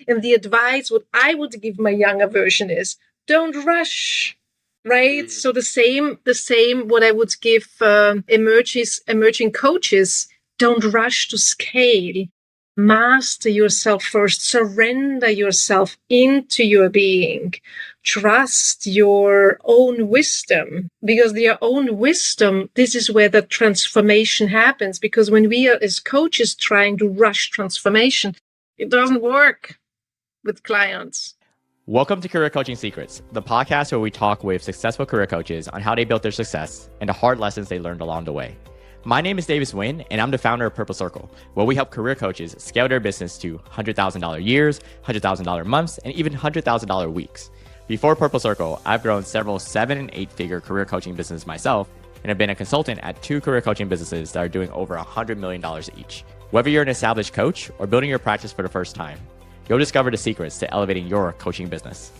And the advice, what I would give my younger version is, don't rush, right? So the same, what I would give emerging coaches, don't rush to scale. Master yourself first, surrender yourself into your being, trust your own wisdom, because your own wisdom, this is where the transformation happens. Because when we are as coaches trying to rush transformation, it doesn't work with clients. Welcome to Career Coaching Secrets, the podcast where we talk with successful career coaches on how they built their success and the hard lessons they learned along the way. My name is Davis Nguyen, and I'm the founder of Purple Circle, where we help career coaches scale their business to $100,000 years, $100,000 months, and even $100,000 weeks. Before Purple Circle, I've grown several 7- and 8-figure career coaching businesses myself, and have been a consultant at 2 career coaching businesses that are doing over $100 million each. Whether you're an established coach or building your practice for the first time, you'll discover the secrets to elevating your coaching business.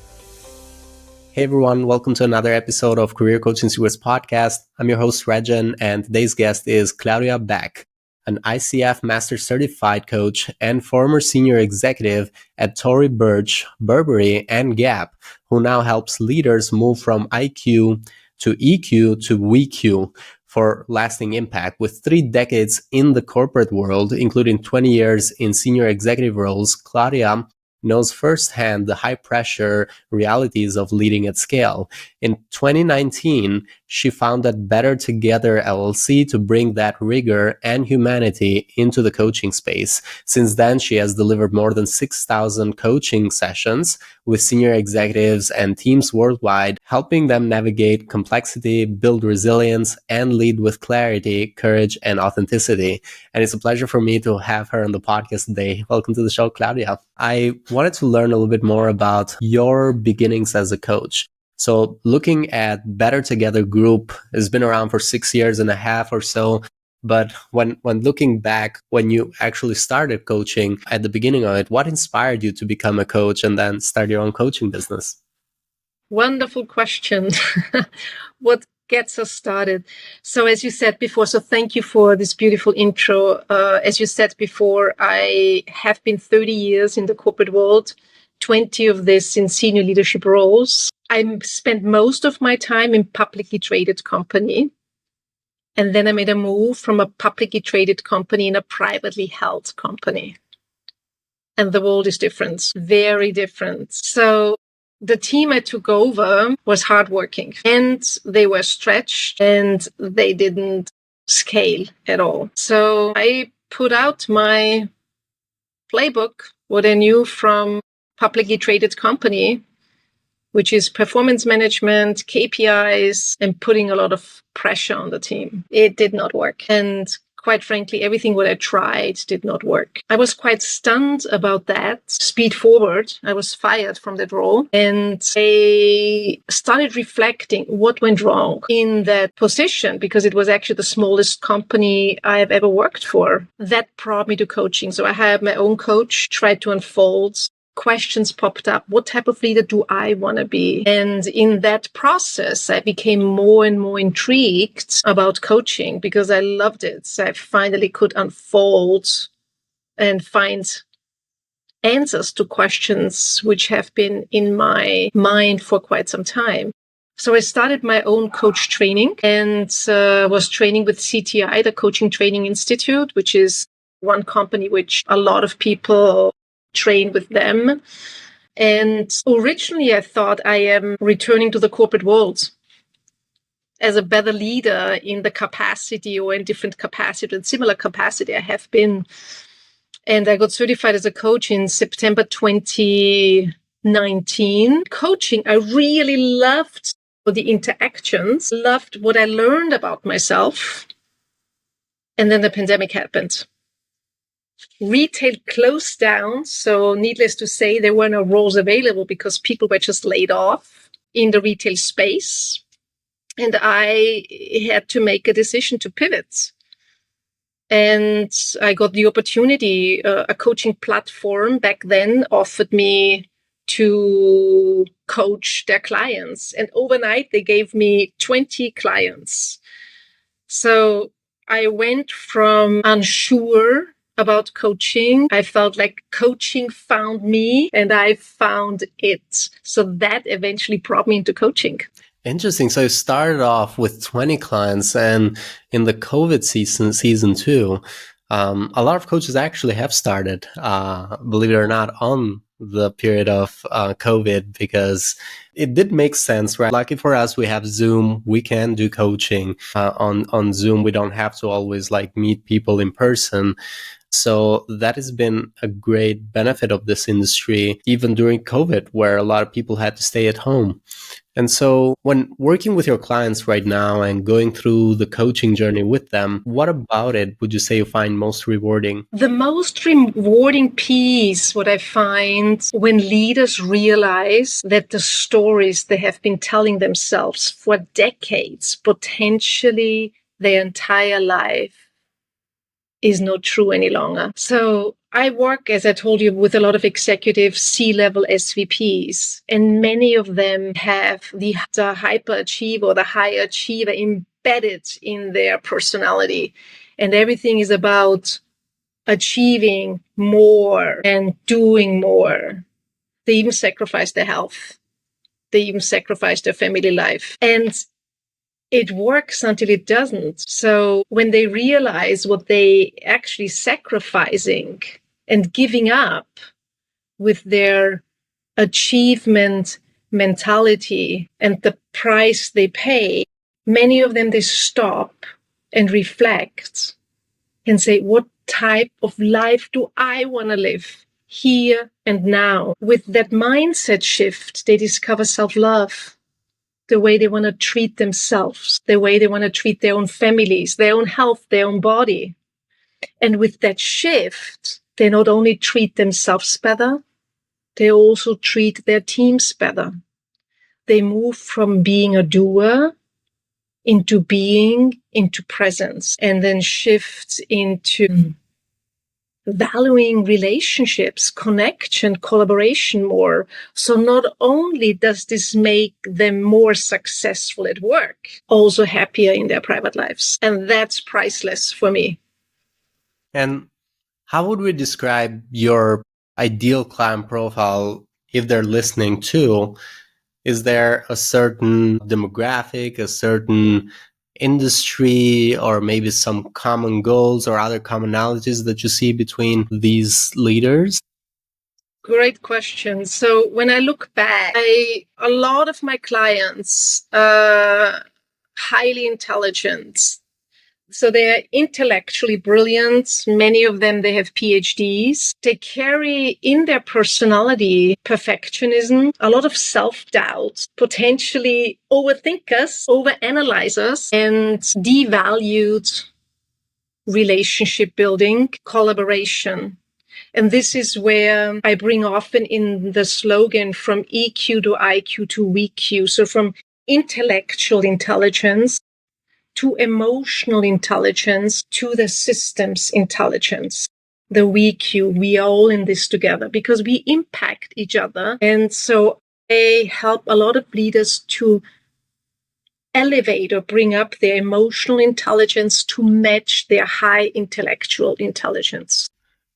Hey everyone, welcome to another episode of Career Coaching Secrets podcast. I'm your host Rexhen, and today's guest is Claudia Beck, an ICF Master Certified Coach and former senior executive at Tory Burch, Burberry, and Gap, who now helps leaders move from IQ to EQ to WeQ for lasting impact. With 3 decades in the corporate world, including 20 years in senior executive roles, Claudia knows firsthand the high-pressure realities of leading at scale. In 2019, she founded Better Together LLC to bring that rigor and humanity into the coaching space. Since then, she has delivered more than 6,000 coaching sessions with senior executives and teams worldwide, helping them navigate complexity, build resilience, and lead with clarity, courage, and authenticity. And it's a pleasure for me to have her on the podcast today. Welcome to the show, Claudia. I wanted to learn a little bit more about your beginnings as a coach. So looking at Better Together Group, has been around for 6 years and a half or so. But when looking back, when you actually started coaching at the beginning of it, what inspired you to become a coach and then start your own coaching business? Wonderful question. What gets us started? So as you said before, so thank you for this beautiful intro. As you said before, I have been 30 years in the corporate world, 20 of this in senior leadership roles. I spent most of my time in publicly traded company. And then I made a move from a publicly traded company in a privately held company. And the world is different, very different. So the team I took over was hardworking, and they were stretched, and they didn't scale at all. So I put out my playbook, what I knew from publicly traded company, which is performance management, KPIs, and putting a lot of pressure on the team. It did not work. And quite frankly, everything what I tried did not work. I was quite stunned about that. Speed forward, I was fired from that role. And I started reflecting what went wrong in that position, because it was actually the smallest company I have ever worked for. That brought me to coaching. So I had my own coach, tried to unfold. Questions popped up. What type of leader do I want to be? And in that process, I became more and more intrigued about coaching because I loved it. So I finally could unfold and find answers to questions which have been in my mind for quite some time. So I started my own coach training and was training with CTI, the Coaching Training Institute, which is one company which a lot of people train with them. And originally I thought I am returning to the corporate world as a better leader in the capacity or in different capacity and similar capacity I have been. And I got certified as a coach in September 2019. Coaching, I really loved the interactions, loved what I learned about myself. And then the pandemic happened. Retail closed down, so needless to say, there were no roles available because people were just laid off in the retail space. And I had to make a decision to pivot. And I got the opportunity, a coaching platform back then offered me to coach their clients. And overnight, they gave me 20 clients. So I went from unsure about coaching. I felt like coaching found me and I found it. So that eventually brought me into coaching. Interesting. So you started off with 20 clients, and in the COVID season two, a lot of coaches actually have started, believe it or not, on the period of COVID, because it did make sense, right? Lucky for us, we have Zoom. We can do coaching on Zoom. We don't have to always like meet people in person. So that has been a great benefit of this industry, even during COVID, where a lot of people had to stay at home. And so when working with your clients right now and going through the coaching journey with them, what about it would you say you find most rewarding? The most rewarding piece, what I find when leaders realize that the stories they have been telling themselves for decades, potentially their entire life, is not true any longer. So I work, as I told you, with a lot of executive C-level SVPs, and many of them have the hyperachiever or the high achiever embedded in their personality. And everything is about achieving more and doing more. They even sacrifice their health. They even sacrifice their family life. And it works until it doesn't. So when they realize what they actually sacrificing and giving up with their achievement mentality and the price they pay, many of them, they stop and reflect and say, what type of life do I want to live here and now? With that mindset shift, they discover self-love, the way they want to treat themselves, the way they want to treat their own families, their own health, their own body. And with that shift, they not only treat themselves better, they also treat their teams better. They move from being a doer into being, into presence, and then shift into valuing relationships, connection, collaboration more. So not only does this make them more successful at work, also happier in their private lives. And that's priceless for me. And how would we describe your ideal client profile if they're listening too? Is there a certain demographic, a certain industry, or maybe some common goals or other commonalities that you see between these leaders? Great question. So when I look back, a lot of my clients are highly intelligent. So they're intellectually brilliant. Many of them, they have PhDs. They carry in their personality perfectionism, a lot of self-doubt, potentially overthinkers, overanalyzers, and devalued relationship building, collaboration. And this is where I bring often in the slogan from EQ to IQ to WeQ. So from intellectual intelligence to emotional intelligence, to the systems intelligence, the WeQ. We are all in this together because we impact each other. And so I help a lot of leaders to elevate or bring up their emotional intelligence to match their high intellectual intelligence.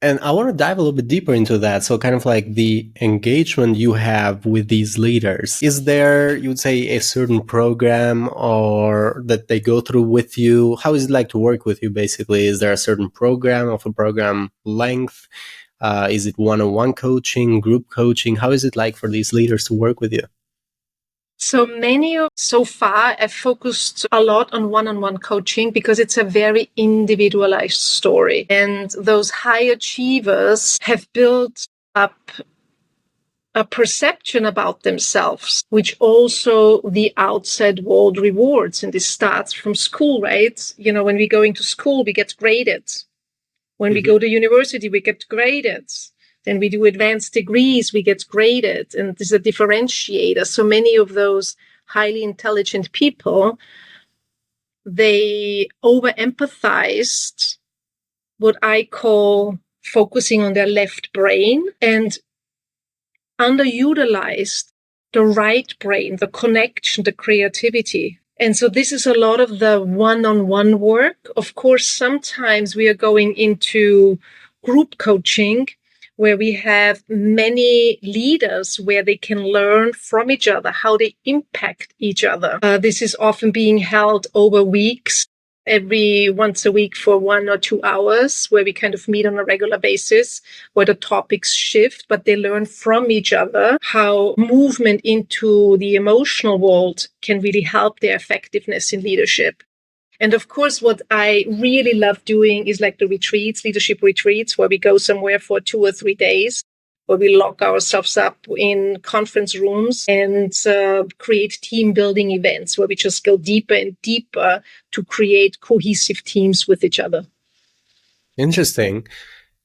And I want to dive a little bit deeper into that. So kind of like the engagement you have with these leaders. Is there, you would say, a certain program or that they go through with you? How is it like to work with you, basically? Is there a certain program of a program length? Is it one-on-one coaching, group coaching? How is it like for these leaders to work with you? So far, I've focused a lot on one-on-one coaching because it's a very individualized story. And those high achievers have built up a perception about themselves, which also the outside world rewards. And this starts from school, right? You know, when we go into school, we get graded. When we go to university, we get graded. Then we do advanced degrees, we get graded, and this is a differentiator. So many of those highly intelligent people, they over-empathized what I call focusing on their left brain and underutilized the right brain, the connection, the creativity. And so this is a lot of the one-on-one work. Of course, sometimes we are going into group coaching, where we have many leaders where they can learn from each other, how they impact each other. This is often being held over weeks, every once a week for 1 or 2 hours, where we kind of meet on a regular basis, where the topics shift, but they learn from each other how movement into the emotional world can really help their effectiveness in leadership. And of course, what I really love doing is like the retreats, leadership retreats, where we go somewhere for 2 or 3 days, where we lock ourselves up in conference rooms and create team building events where we just go deeper and deeper to create cohesive teams with each other. Interesting.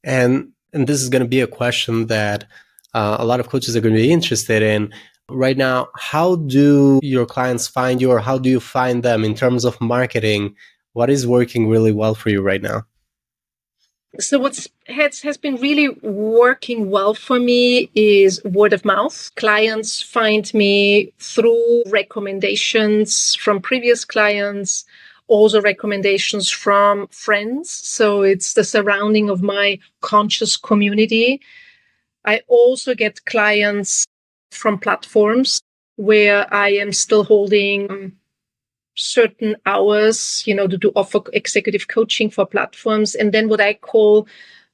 And this is going to be a question that a lot of coaches are going to be interested in. Right now, how do your clients find you, or how do you find them in terms of marketing? What is working really well for you right now? So what has been really working well for me is word of mouth. Clients find me through recommendations from previous clients, also recommendations from friends. So it's the surrounding of my conscious community. I also get clients from platforms where I am still holding certain hours, to offer executive coaching for platforms. And then what I call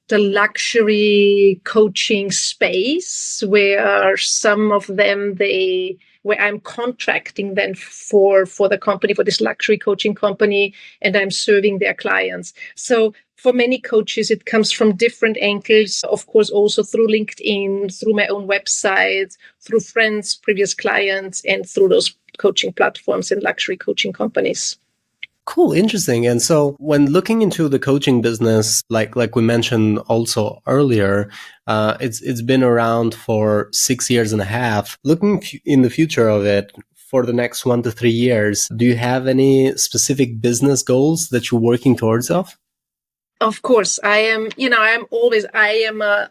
the luxury coaching space, where some of them, where I'm contracting them for the company, for this luxury coaching company, and I'm serving their clients. So for many coaches, it comes from different angles, of course, also through LinkedIn, through my own website, through friends, previous clients, and through those coaching platforms and luxury coaching companies. Cool, interesting. And so when looking into the coaching business, like we mentioned also earlier, it's been around for 6 years and a half. Looking in the future of it for the next 1 to 3 years, do you have any specific business goals that you're working towards of? Of course, I am a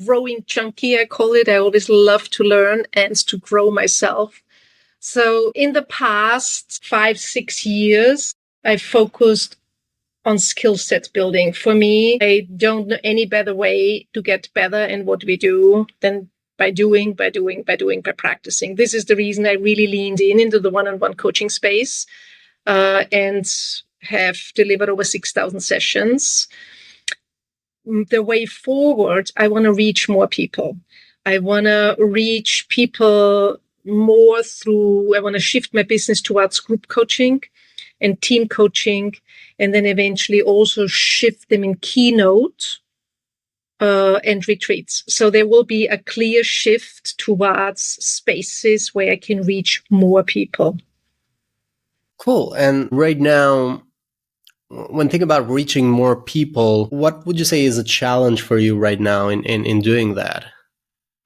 growing junkie, I call it. I always love to learn and to grow myself. So in the past 5-6 years, I focused on skill set building. For me, I don't know any better way to get better in what we do than by practicing. This is the reason I really leaned into the one-on-one coaching space and have delivered over 6,000 sessions. The way forward, I want to reach more people. I want to reach people more I want to shift my business towards group coaching and team coaching, and then eventually also shift them in keynote and retreats. So there will be a clear shift towards spaces where I can reach more people. Cool. And right now, when thinking about reaching more people, what would you say is a challenge for you right now in doing that?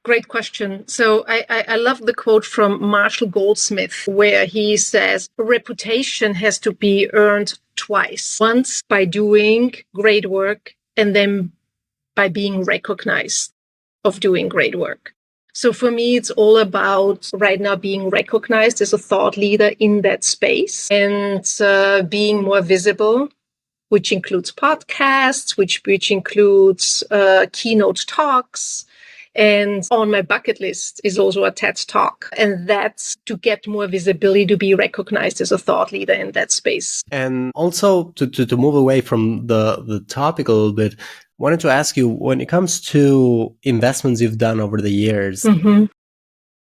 Great question. So I love the quote from Marshall Goldsmith, where he says, reputation has to be earned twice. Once by doing great work, and then by being recognized of doing great work. So for me, it's all about right now being recognized as a thought leader in that space and being more visible, which includes podcasts, which includes keynote talks. And on my bucket list is also a TED Talk. And that's to get more visibility, to be recognized as a thought leader in that space. And also to move away from the topic a little bit, wanted to ask you, when it comes to investments you've done over the years,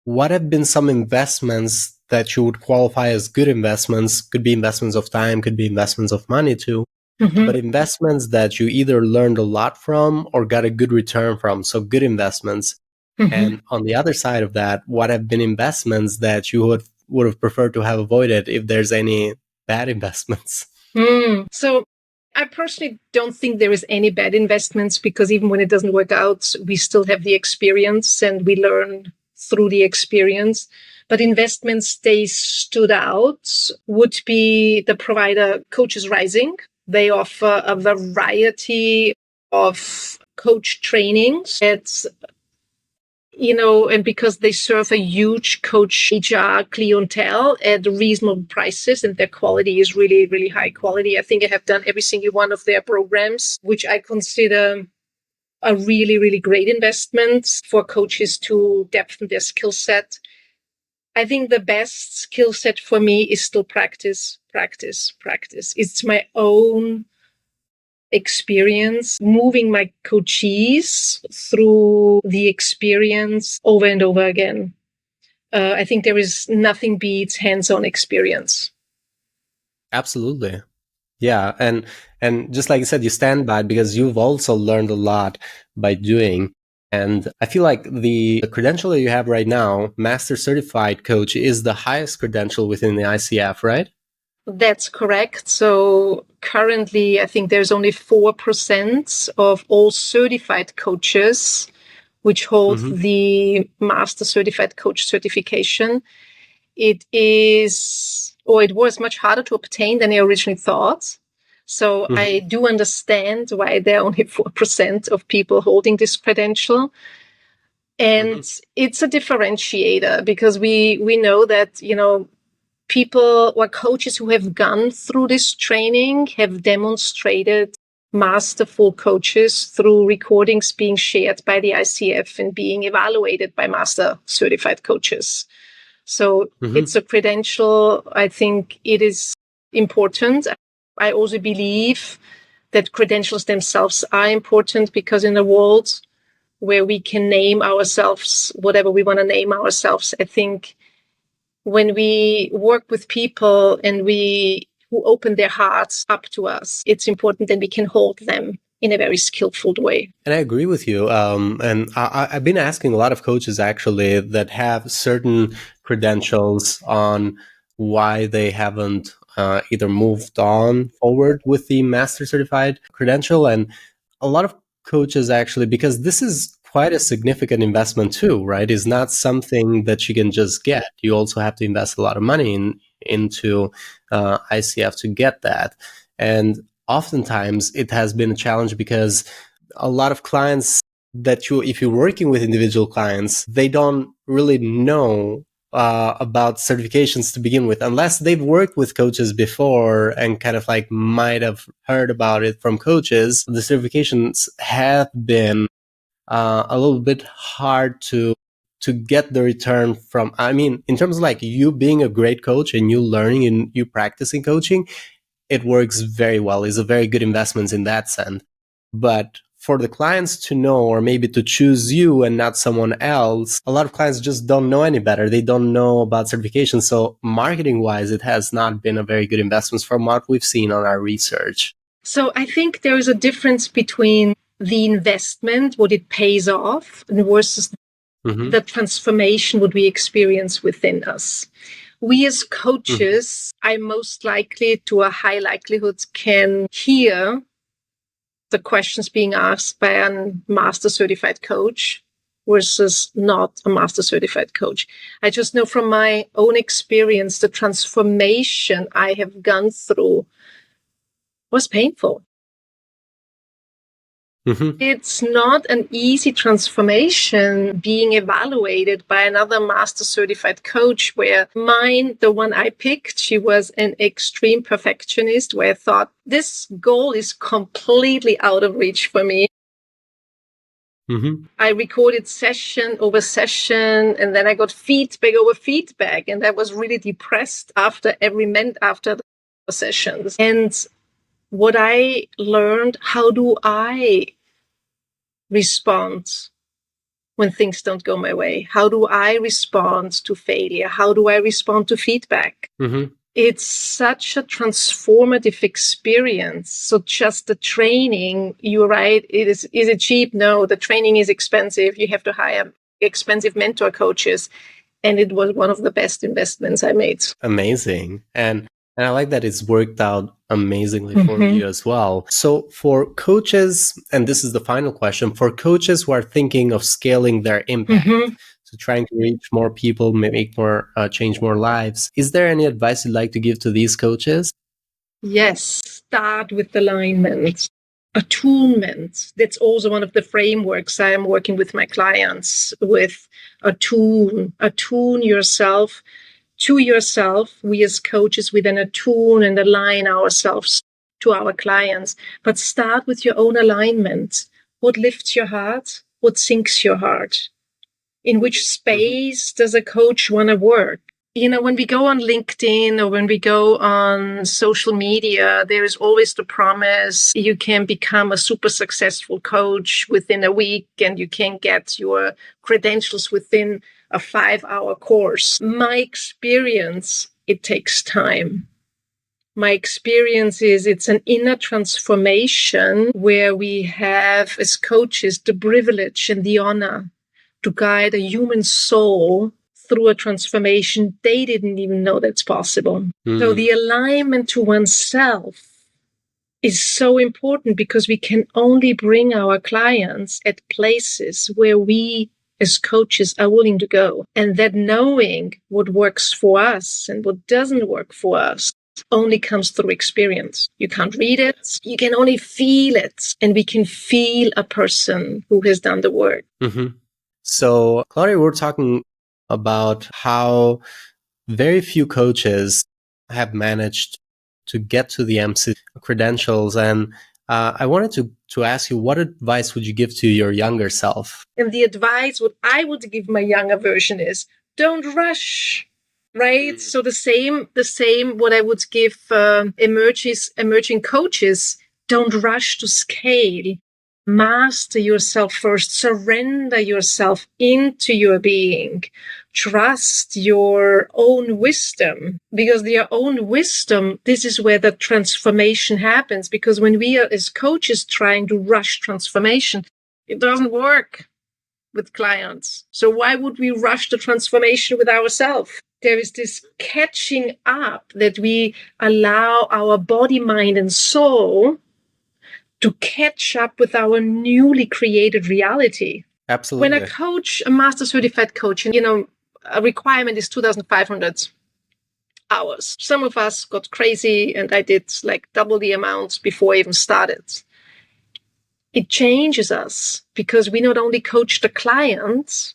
what have been some investments that you would qualify as good investments? Could be investments of time, could be investments of money too. But investments that you either learned a lot from or got a good return from. So good investments. And on the other side of that, what have been investments that you would have preferred to have avoided if there's any bad investments? So I personally don't think there is any bad investments, because even when it doesn't work out, we still have the experience and we learn through the experience. But investments they stood out would be the provider Coaches Rising. They offer a variety of coach trainings. It's, and because they serve a huge coach HR clientele at reasonable prices, and their quality is really, really high quality. I think I have done every single one of their programs, which I consider a really, really great investment for coaches to depthen their skill set. I think the best skill set for me is still practice, practice, practice. It's my own experience, moving my coachees through the experience over and over again. I think there is nothing beats hands-on experience. Absolutely. Yeah. And just like you said, you stand by it because you've also learned a lot by doing. And I feel like the credential that you have right now, Master Certified Coach, is the highest credential within the ICF, right? That's correct. So currently, I think there's only 4% of all certified coaches which hold the Master Certified Coach certification. It was much harder to obtain than I originally thought. So I do understand why there are only 4% of people holding this credential. And it's a differentiator because we know that, people or coaches who have gone through this training have demonstrated masterful coaches through recordings being shared by the ICF and being evaluated by master certified coaches. So it's a credential. I think it is important. I also believe that credentials themselves are important because in a world where we can name ourselves whatever we want to name ourselves, I think when we work with people and who open their hearts up to us, it's important that we can hold them in a very skillful way. And I agree with you. And I've been asking a lot of coaches actually that have certain credentials on why they haven't either moved on forward with the Master Certified credential. And a lot of coaches actually, because this is quite a significant investment too, right? It's not something that you can just get. You also have to invest a lot of money into ICF to get that. And oftentimes it has been a challenge because a lot of clients if you're working with individual clients, they don't really know about certifications to begin with, unless they've worked with coaches before and kind of like might have heard about it from coaches. The certifications have been a little bit hard to get the return from. I mean, in terms of like you being a great coach and you learning and you practicing coaching, it works very well. It's a very good investment in that sense. But for the clients to know, or maybe to choose you and not someone else, a lot of clients just don't know any better. They don't know about certification. So marketing wise, it has not been a very good investment from what we've seen on our research. So I think there is a difference between the investment, what it pays off, versus the transformation, what we experience within us. We as coaches, I most likely, to a high likelihood, can hear the questions being asked by a master certified coach versus not a master certified coach. I just know from my own experience, the transformation I have gone through was painful. It's not an easy transformation being evaluated by another master certified coach, where mine, the one I picked, she was an extreme perfectionist, where I thought this goal is completely out of reach for me. I recorded session over session, and then I got feedback over feedback, and I was really depressed after the sessions. And what I learned, how do I respond when things don't go my way? How do I respond to failure? How do I respond to feedback? It's such a transformative experience. So just the training, you're right, is it cheap? No, the training is expensive. You have to hire expensive mentor coaches. And it was one of the best investments I made. Amazing. And I like that it's worked out amazingly for you as well. So for coaches, and this is the final question, for coaches who are thinking of scaling their impact, so trying to reach more people, make more, change more lives, is there any advice you'd like to give to these coaches? Yes, start with alignment. Attunement. That's also one of the frameworks I am working with my clients with. Attune yourself to yourself. We as coaches, we then attune and align ourselves to our clients. But start with your own alignment. What lifts your heart? What sinks your heart? In which space does a coach want to work? When we go on LinkedIn or when we go on social media, there is always the promise you can become a super successful coach within a week and you can get your credentials within a 5-hour course. My experience, it takes time. My experience is it's an inner transformation where we have, as coaches, the privilege and the honor to guide a human soul through a transformation they didn't even know that's possible. So the alignment to oneself is so important because we can only bring our clients at places where we as coaches are willing to go. And that knowing what works for us and what doesn't work for us only comes through experience. You can't read it. You can only feel it. And we can feel a person who has done the work. Mm-hmm. So, Claudia, we're talking about how very few coaches have managed to get to the MC credentials. And I wanted to ask you, what advice would you give to your younger self? And the advice, what I would give my younger version is, don't rush, right? So the same, what I would give emerging coaches, don't rush to scale. Master yourself first. Surrender yourself into your being. Trust your own wisdom, because your own wisdom, this is where the transformation happens. Because when we are as coaches trying to rush transformation, it doesn't work with clients. So why would we rush the transformation with ourselves? There is this catching up that we allow our body, mind, and soul to catch up with our newly created reality. Absolutely. When a coach, a master certified coach, and a requirement is 2,500 hours. Some of us got crazy and I did like double the amount before I even started. It changes us because we not only coach the client,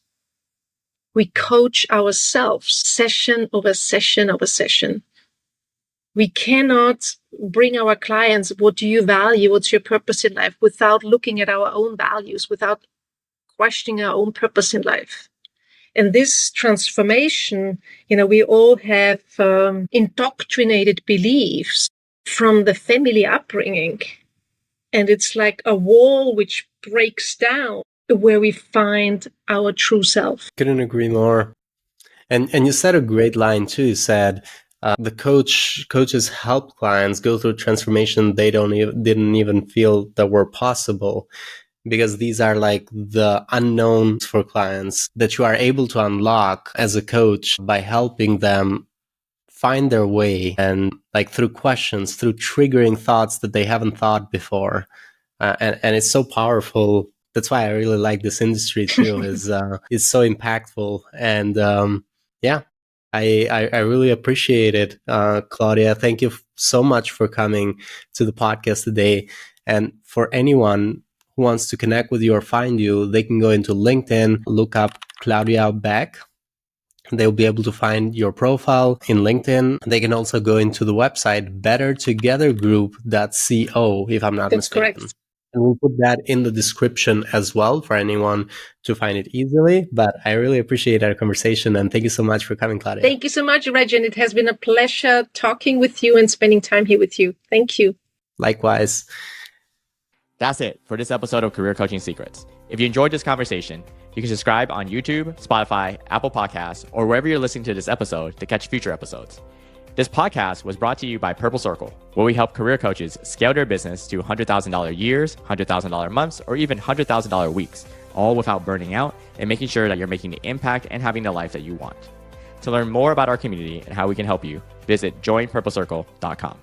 we coach ourselves session over session over session. We cannot bring our clients, what do you value? What's your purpose in life? Without looking at our own values, without questioning our own purpose in life. And this transformation, we all have indoctrinated beliefs from the family upbringing. And it's like a wall which breaks down where we find our true self. Couldn't agree more. And you said a great line too. You said, the coaches help clients go through transformation they didn't even feel that were possible, because these are like the unknowns for clients that you are able to unlock as a coach by helping them find their way, and like through questions, through triggering thoughts that they haven't thought before. And it's so powerful. That's why I really like this industry too. It's so impactful. And yeah. I really appreciate it, Claudia. Thank you so much for coming to the podcast today. And for anyone who wants to connect with you or find you, they can go into LinkedIn, look up Claudia Beck. They'll be able to find your profile in LinkedIn. They can also go into the website bettertogethergroup.co, if I'm not mistaken. Correct. And we'll put that in the description as well for anyone to find it easily. But I really appreciate our conversation. And thank you so much for coming, Claudia. Thank you so much, Rexhen. It has been a pleasure talking with you and spending time here with you. Thank you. Likewise. That's it for this episode of Career Coaching Secrets. If you enjoyed this conversation, you can subscribe on YouTube, Spotify, Apple Podcasts, or wherever you're listening to this episode to catch future episodes. This podcast was brought to you by Purple Circle, where we help career coaches scale their business to $100,000 years, $100,000 months, or even $100,000 weeks, all without burning out and making sure that you're making the impact and having the life that you want. To learn more about our community and how we can help you, visit joinpurplecircle.com.